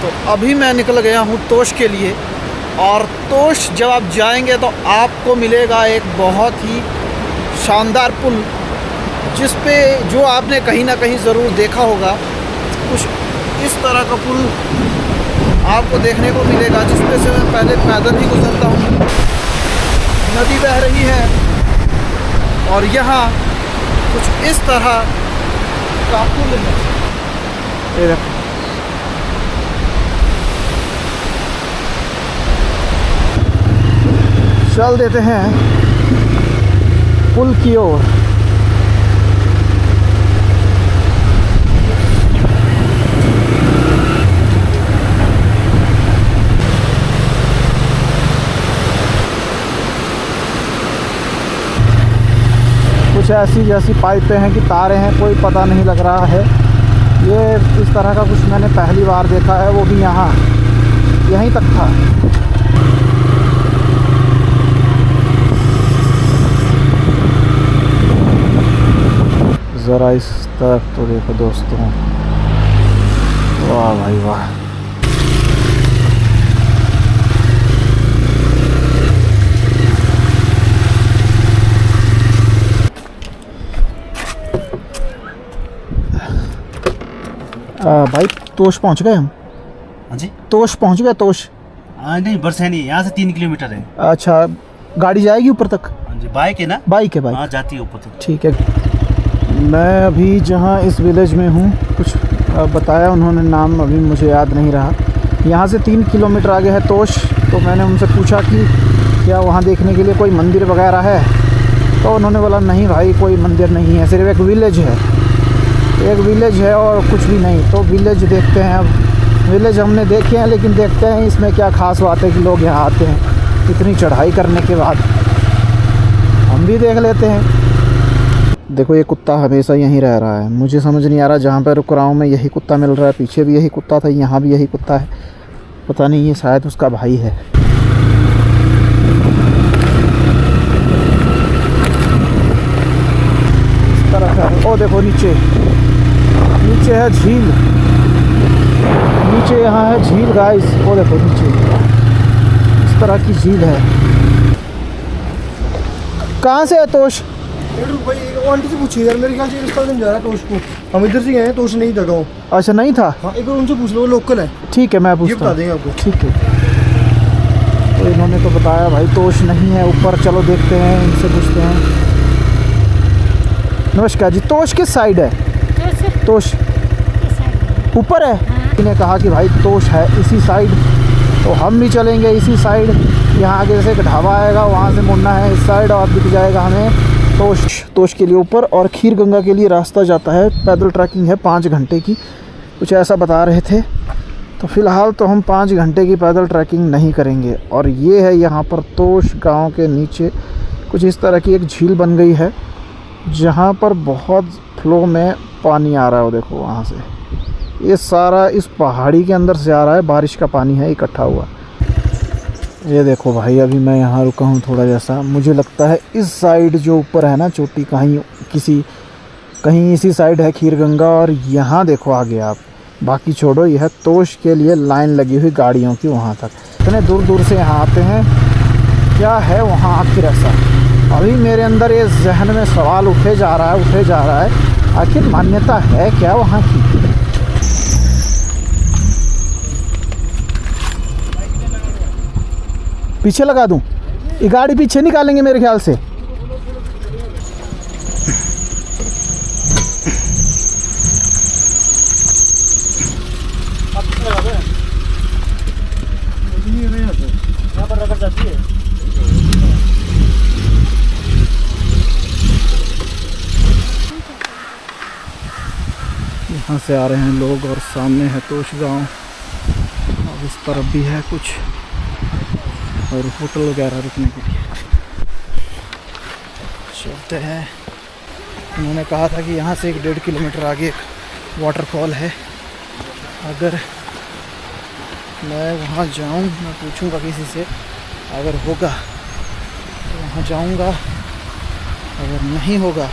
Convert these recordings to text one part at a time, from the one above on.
तो अभी मैं निकल गया हूँ तोश के लिए। और तोश जब आप जाएंगे तो आपको मिलेगा एक बहुत ही शानदार पुल, जिस पे जो आपने कहीं ना कहीं ज़रूर देखा होगा। कुछ इस तरह का पुल आपको देखने को मिलेगा, जिस पे से मैं पहले पैदल ही गुजरता हूँ। नदी बह रही है और यहाँ कुछ इस तरह का पुल है। चल देते हैं पुल की ओर। कुछ ऐसी जैसी पाइपें हैं कि तारें हैं, कोई पता नहीं लग रहा है। ये इस तरह का कुछ मैंने पहली बार देखा है, वो भी यहाँ यहीं तक था। ज़रा इस तरफ तो देखो दोस्तों, वाह भाई वाह। भाई तोश पहुंच गए हम। हाँ जी, तोश पहुंच गए। तोश नहीं बरसैनी, यहाँ से 3 किलोमीटर है। अच्छा, गाड़ी जाएगी ऊपर तक? हाँ जी, बाइक है ना? बाइक है, बाइक। हाँ, जाती है ऊपर तक। ठीक है। मैं अभी जहाँ इस विलेज में हूँ, कुछ बताया उन्होंने, नाम अभी मुझे याद नहीं रहा। यहाँ से 3 किलोमीटर आगे है तोश। तो मैंने उनसे पूछा कि क्या वहाँ देखने के लिए कोई मंदिर वगैरह है, तो उन्होंने बोला नहीं भाई, कोई मंदिर नहीं है, सिर्फ एक विलेज है। एक विलेज है और कुछ भी नहीं। तो विलेज देखते हैं। अब विलेज हमने देखे हैं, लेकिन देखते हैं इसमें क्या ख़ास बात है कि लोग यहाँ आते हैं इतनी चढ़ाई करने के बाद। हम भी देख लेते हैं। देखो, ये कुत्ता हमेशा यहीं रह रहा है। मुझे समझ नहीं आ रहा, जहाँ पर रुक रहा हूँ मैं यही कुत्ता मिल रहा है। पीछे भी यही कुत्ता था, यहाँ भी यही कुत्ता है। पता नहीं, ये शायद उसका भाई है। इस तरह है। ओ देखो, नीचे नीचे है झील। नीचे यहाँ है झील गाइस। ओ देखो नीचे इस तरह की झील है। कहाँ से है तोश? भाई एक आंटी से पूछिए यार, मेरे ख्याल से रास्ता नहीं जा रहा तोश को। हम इधर से गए हैं, तोश नहीं था गाँव। अच्छा, नहीं था? हाँ, एक बार उनसे पूछ लो, वो लोकल है। ठीक है, मैं पूछता हूँ, बता देंगे आपको। ठीक है। तो इन्होंने तो बताया भाई तोश नहीं है ऊपर। चलो देखते हैं, इनसे पूछते हैं। नमस्कार जी, तोश किस साइड है? तोश ऊपर है। इन्होंने कहा कि भाई तोश है इसी साइड, तो हम भी चलेंगे इसी साइड। यहाँ आगे जैसे एक ढाबा आएगा, वहाँ से मुड़ना है इस साइड और दिख जाएगा हमें तोश के लिए ऊपर। और खीर गंगा के लिए रास्ता जाता है। पैदल ट्रैकिंग है 5 घंटे की, कुछ ऐसा बता रहे थे। तो फ़िलहाल तो हम 5 घंटे की पैदल ट्रैकिंग नहीं करेंगे। और ये है यहाँ पर तोश गांव के नीचे कुछ इस तरह की एक झील बन गई है, जहाँ पर बहुत फ्लो में पानी आ रहा है। वो देखो वहाँ से, ये सारा इस पहाड़ी के अंदर से आ रहा है। बारिश का पानी है इकट्ठा हुआ। ये देखो भाई, अभी मैं यहाँ रुका हूँ थोड़ा जैसा। मुझे लगता है इस साइड जो ऊपर है ना चोटी, कहीं इसी साइड है खीर गंगा। और यहाँ देखो आगे आप, बाकी छोड़ो, यह है तोश के लिए लाइन लगी हुई गाड़ियों की वहाँ तक। इतने दूर दूर से यहाँ आते हैं, क्या है वहाँ आखिर ऐसा? अभी मेरे अंदर ये जहन में सवाल उठे जा रहा है, आखिर मान्यता है क्या वहाँ की? पीछे लगा दूं? ये गाड़ी पीछे निकालेंगे मेरे ख्याल से। यहाँ पर रगड़ जाती है। यहाँ से आ रहे हैं लोग और सामने है तोश गांव। और इस तरफ भी है कुछ और होटल वगैरह रुकने के लिए। चलते हैं। उन्होंने कहा था कि यहाँ से 1-1.5 किलोमीटर आगे एक वाटरफॉल है। अगर मैं वहाँ जाऊँ, मैं पूछूँगा किसी से, अगर होगा तो वहाँ जाऊँगा, अगर नहीं होगा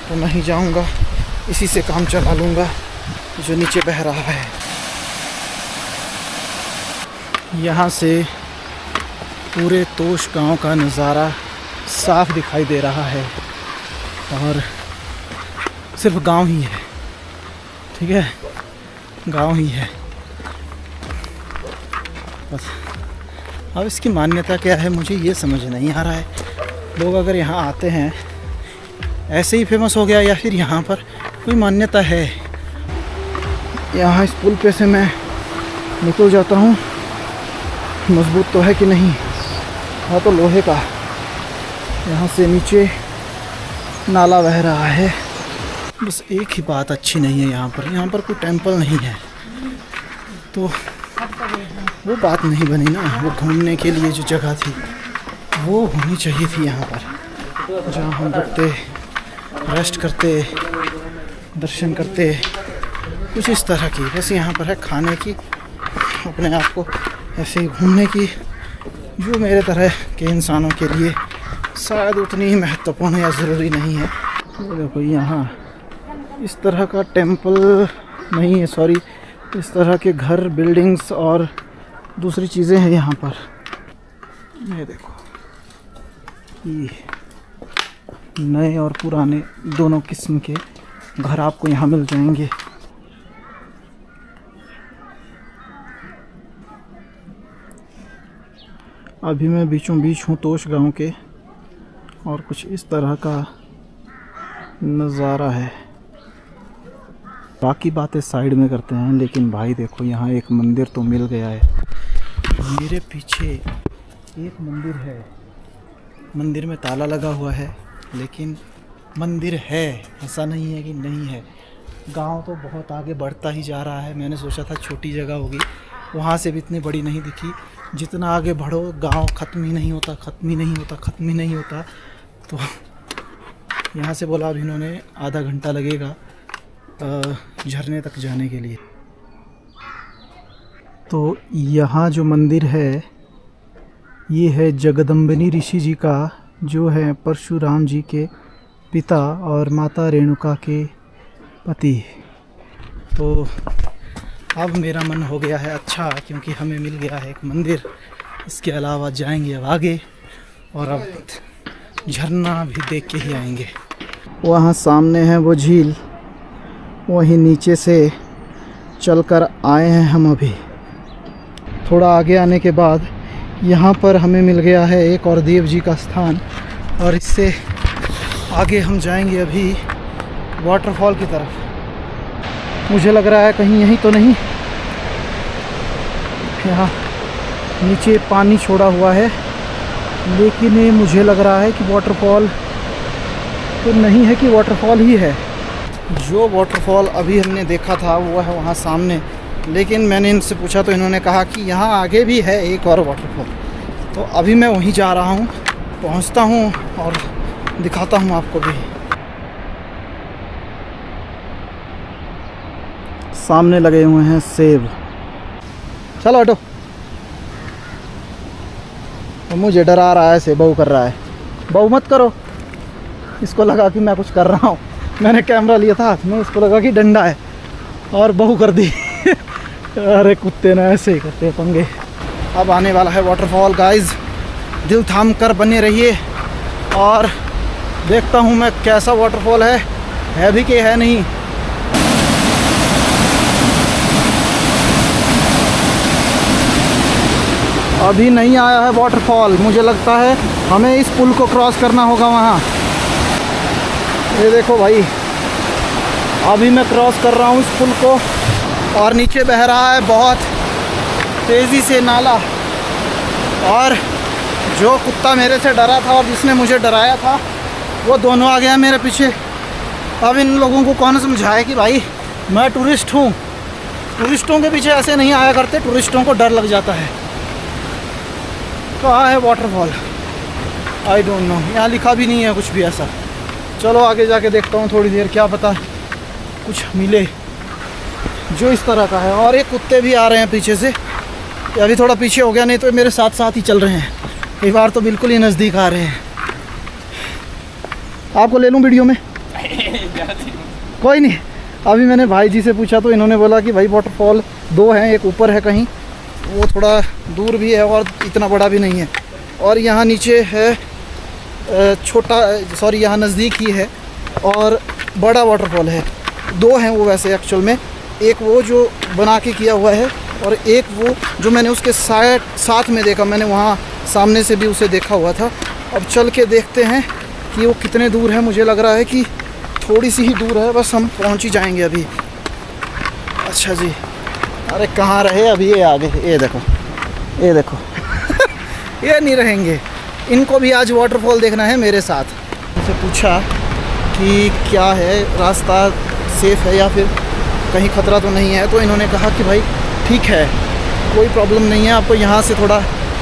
तो नहीं जाऊँगा। इसी से काम चला लूँगा जो नीचे बह रहा है। यहाँ से पूरे तोश गांव का नज़ारा साफ दिखाई दे रहा है और सिर्फ गांव ही है, ठीक है, गांव ही है बस। अब इसकी मान्यता क्या है मुझे ये समझ नहीं आ रहा है। लोग अगर यहाँ आते हैं ऐसे ही फेमस हो गया या फिर यहाँ पर कोई मान्यता है। यहाँ इस पुल पे से मैं निकल जाता हूँ, मजबूत तो है कि नहीं। हाँ तो लोहे का। यहाँ से नीचे नाला बह रहा है। बस एक ही बात अच्छी नहीं है यहाँ पर कोई टेंपल नहीं है, तो वो बात नहीं बनी ना। वो घूमने के लिए जो जगह थी वो होनी चाहिए थी यहाँ पर, जहाँ हम रुकते, रेस्ट करते, दर्शन करते, कुछ इस तरह की। बस यहाँ पर है खाने की, अपने आप को ऐसे ही घूमने की, जो मेरे तरह के इंसानों के लिए शायद उतनी ही महत्वपूर्ण या ज़रूरी नहीं है। देखो यहाँ इस तरह का टेंपल नहीं है, सॉरी, इस तरह के घर, बिल्डिंग्स और दूसरी चीज़ें हैं यहाँ पर। ये देखो, ये नए और पुराने दोनों किस्म के घर आपको यहाँ मिल जाएंगे। अभी मैं बीचों बीच हूँ तोश गांव के और कुछ इस तरह का नज़ारा है। बाकी बातें साइड में करते हैं, लेकिन भाई देखो यहाँ एक मंदिर तो मिल गया है। मेरे पीछे एक मंदिर है, मंदिर में ताला लगा हुआ है, लेकिन मंदिर है, ऐसा नहीं है कि नहीं है। गांव तो बहुत आगे बढ़ता ही जा रहा है। मैंने सोचा था छोटी जगह होगी, वहाँ से भी इतनी बड़ी नहीं दिखी। जितना आगे बढ़ो गांव ख़त्म ही नहीं होता, ख़त्म ही नहीं होता, ख़त्म ही नहीं होता। तो यहाँ से बोला अब इन्होंने आधा घंटा लगेगा झरने तक जाने के लिए। तो यहाँ जो मंदिर है ये है जगदम्बिनी ऋषि जी का, जो है परशुराम जी के पिता और माता रेणुका के पति। तो अब मेरा मन हो गया है अच्छा, क्योंकि हमें मिल गया है एक मंदिर। इसके अलावा जाएंगे अब आगे और अब झरना भी देख के ही आएंगे। वहाँ सामने है वो झील, वहीं नीचे से चलकर आए हैं हम। अभी थोड़ा आगे आने के बाद यहाँ पर हमें मिल गया है एक और देव जी का स्थान, और इससे आगे हम जाएंगे अभी वाटरफॉल की तरफ। मुझे लग रहा है कहीं यहीं तो नहीं, यहाँ नीचे पानी छोड़ा हुआ है, लेकिन ये मुझे लग रहा है कि वाटरफॉल तो नहीं है, कि वाटरफॉल ही है। जो वाटरफॉल अभी हमने देखा था वो है वहाँ सामने, लेकिन मैंने इनसे पूछा तो इन्होंने कहा कि यहाँ आगे भी है एक और वाटरफॉल। तो अभी मैं वहीं जा रहा हूँ, पहुँचता हूँ और दिखाता हूँ आपको भी। सामने लगे हुए हैं सेब। चलो हटो, तो मुझे डरा रहा है, सेब कर रहा है। बहू मत करो, इसको लगा कि मैं कुछ कर रहा हूँ। मैंने कैमरा लिया था हाथ में, इसको लगा कि डंडा है और बहू कर दी। अरे कुत्ते ना ऐसे ही करते हैं पंगे। अब आने वाला है वाटरफॉल गाइस, दिल थाम कर बने रहिए और देखता हूँ मैं कैसा वाटरफॉल है भी कि है नहीं। अभी नहीं आया है वाटरफॉल, मुझे लगता है हमें इस पुल को क्रॉस करना होगा वहाँ। ये देखो भाई, अभी मैं क्रॉस कर रहा हूँ इस पुल को और नीचे बह रहा है बहुत तेज़ी से नाला। और जो कुत्ता मेरे से डरा था और जिसने मुझे डराया था वो दोनों आ गया मेरे पीछे। अब इन लोगों को कौन समझाए कि भाई मैं टूरिस्ट हूँ, टूरिस्टों के पीछे ऐसे नहीं आया करते, टूरिस्टों को डर लग जाता है। कहाँ है वाटरफॉल? आई डोंट नो, यहाँ लिखा भी नहीं है कुछ भी ऐसा। चलो आगे जाके देखता हूँ थोड़ी देर, क्या पता कुछ मिले जो इस तरह का है। और ये कुत्ते भी आ रहे हैं पीछे से, अभी थोड़ा पीछे हो गया, नहीं तो मेरे साथ साथ ही चल रहे हैं। कई बार तो बिल्कुल ही नज़दीक आ रहे हैं। आपको ले लूँ वीडियो में? कोई नहीं। अभी मैंने भाई जी से पूछा तो इन्होंने बोला कि भाई वाटरफॉल 2 हैं, एक ऊपर है कहीं वो थोड़ा दूर भी है और इतना बड़ा भी नहीं है। और यहाँ नीचे है छोटा, सॉरी यहाँ नज़दीक ही है और बड़ा वाटरफॉल है। दो हैं वो वैसे एक्चुअल में, एक वो जो बना के किया हुआ है और एक वो जो मैंने उसके साथ में देखा, मैंने वहाँ सामने से भी उसे देखा हुआ था। अब चल के देखते हैं कि वो कितने दूर है। मुझे लग रहा है कि थोड़ी सी ही दूर है, बस हम पहुँच ही जाएंगे अभी। अच्छा जी, अरे कहाँ रहे अभी ये आगे, ये देखो ये देखो ये नहीं रहेंगे, इनको भी आज वाटरफॉल देखना है मेरे साथ। उनसे पूछा कि क्या है, रास्ता सेफ़ है या फिर कहीं ख़तरा तो नहीं है, तो इन्होंने कहा कि भाई ठीक है, कोई प्रॉब्लम नहीं है, आपको यहाँ से थोड़ा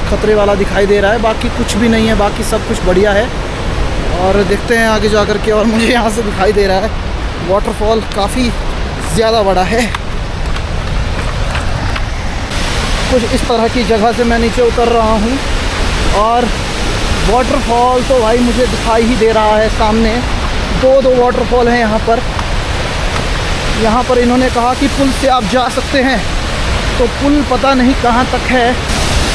ख़तरे वाला दिखाई दे रहा है, बाकी कुछ भी नहीं है, बाकी सब कुछ बढ़िया है। और देखते हैं आगे जा कर के। और मुझे यहाँ से दिखाई दे रहा है वाटरफॉल काफ़ी ज़्यादा बड़ा है। कुछ इस तरह की जगह से मैं नीचे उतर रहा हूँ और वाटरफॉल तो भाई मुझे दिखाई ही दे रहा है सामने। दो वाटरफॉल हैं यहाँ पर। यहाँ पर इन्होंने कहा कि पुल से आप जा सकते हैं, तो पुल पता नहीं कहाँ तक है।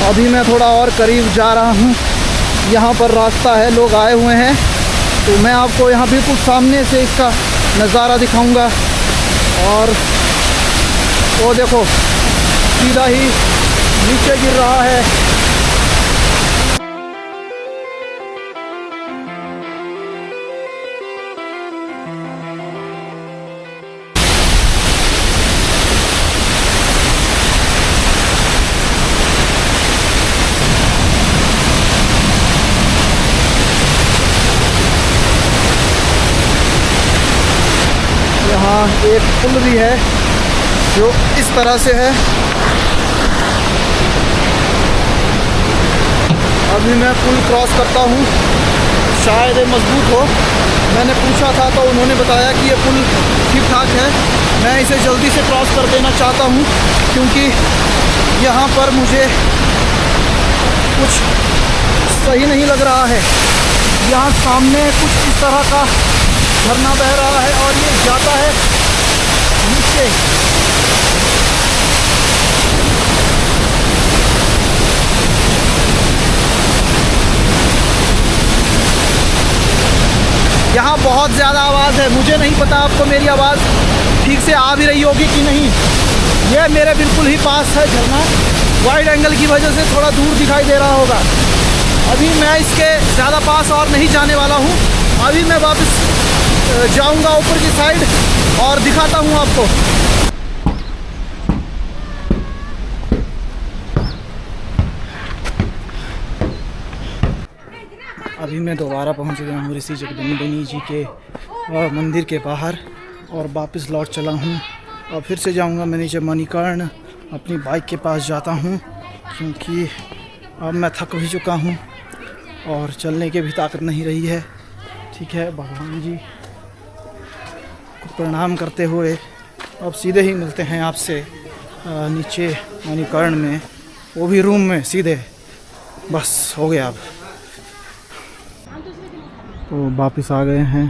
अभी मैं थोड़ा और करीब जा रहा हूँ। यहाँ पर रास्ता है, लोग आए हुए हैं, तो मैं आपको यहाँ बिल्कुल सामने से इसका नज़ारा दिखाऊंगा। और वो देखो सीधा ही नीचे गिर रहा है। यहाँ एक पुल भी है जो इस तरह से है। अभी मैं पुल क्रॉस करता हूँ, शायद ये मजबूत हो। मैंने पूछा था तो उन्होंने बताया कि ये पुल ठीक ठाक है। मैं इसे जल्दी से क्रॉस कर देना चाहता हूँ क्योंकि यहाँ पर मुझे कुछ सही नहीं लग रहा है। यहाँ सामने कुछ इस तरह का झरना बह रहा है और ये जाता है नीचे। यहाँ बहुत ज़्यादा आवाज़ है, मुझे नहीं पता आपको मेरी आवाज़ ठीक से आ भी रही होगी कि नहीं। ये मेरे बिल्कुल ही पास है झरना, वाइड एंगल की वजह से थोड़ा दूर दिखाई दे रहा होगा। अभी मैं इसके ज़्यादा पास और नहीं जाने वाला हूँ। अभी मैं वापस जाऊँगा ऊपर की साइड और दिखाता हूँ आपको। अभी मैं दोबारा पहुंच गया हूँ ऋषि जगदम्बिनी जी के मंदिर के बाहर और वापस लौट चला हूँ। और फिर से जाऊँगा मैं नीचे मणिकर्ण, अपनी बाइक के पास जाता हूँ क्योंकि अब मैं थक भी चुका हूँ और चलने की भी ताकत नहीं रही है। ठीक है, भगवान जी को प्रणाम करते हुए अब सीधे ही मिलते हैं आपसे नीचे मणिकर्ण में, वो भी रूम में सीधे। बस हो गया अब। तो वापस आ गए हैं